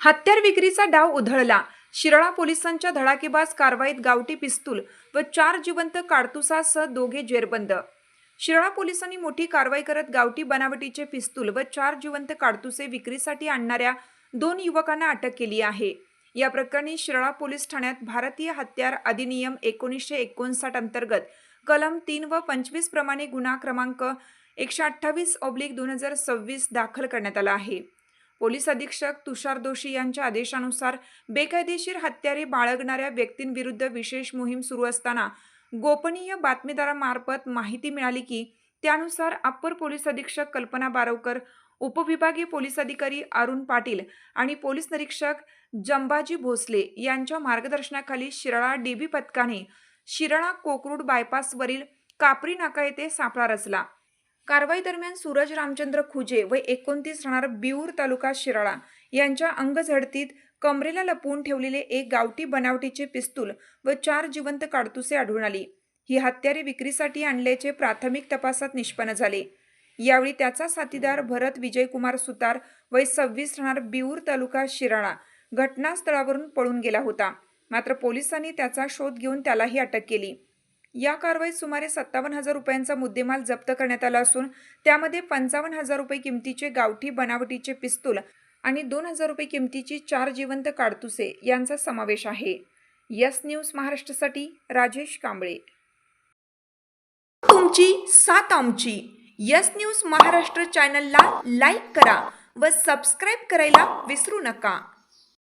हत्यार विक्रीचा डाव उधळला. शिराळा पोलिसांच्या धडाकेबाज कारवाईत गावठी पिस्तूल व 4 जिवंत काडतुसासह दोघे जेरबंद. शिराळा पोलिसांनी मोठी कारवाई करत गावठी बनावटीचे पिस्तूल व 4 जिवंत काडतुसे विक्रीसाठी आणणाऱ्या 2 युवकांना अटक केली आहे. या प्रकरणी शिराळा पोलीस ठाण्यात भारतीय हत्यार अधिनियम 1959 अंतर्गत कलम 3 व 25 प्रमाणे गुन्हा क्रमांक 128/2026 दाखल करण्यात आला आहे. पोलीस अधीक्षक तुषार दोशी यांच्या आदेशानुसार बेकायदेशीर हत्यारे बाळगणाऱ्या व्यक्तींविरुद्ध विशेष मोहीम सुरू असताना गोपनीय बातमीदारामार्फत माहिती मिळाली की त्यानुसार अप्पर पोलीस अधीक्षक कल्पना बारवकर, उपविभागीय पोलीस अधिकारी अरुण पाटील आणि पोलीस निरीक्षक जंबाजी भोसले यांच्या मार्गदर्शनाखाली शिराळा डीबी पथकाने शिराळा कोकरूड बायपासवरील कापरी नाका येथे सापळा रचला. कारवाई दरम्यान सूरज रामचंद्र खुजे व 29 राहणार बिऊर तालुका शिराळा यांच्या अंगझडतीत कमरेला लपवून ठेवलेले एक गावठी बनावटीचे पिस्तूल व 4 जिवंत काडतुसे आढळून आली. ही हत्यारे विक्रीसाठी आणल्याचे प्राथमिक तपासात निष्पन्न झाले. यावेळी त्याचा साथीदार भरत विजयकुमार सुतार वय 26 राहणार बिऊर तालुका शिराळा घटनास्थळावरून पळून गेला होता. मात्र पोलिसांनी त्याचा शोध घेऊन त्यालाही अटक केली. या कारवाईत सुमारे 57,000 रुपयांचा मुद्देमाल जप्त करण्यात आला असून त्यामध्ये 55,000 रुपये किमतीचे गावठी बनावटीचे पिस्तूल आणि 2,000 रुपये किमतीची 4 जिवंत काडतुसे यांचा समावेश आहे. यस न्यूज महाराष्ट्रासाठी राजेश कांबळे. तुमची साथ आमची. यस न्यूज महाराष्ट्र चॅनलला लाईक करा व सबस्क्राईब करायला विसरू नका.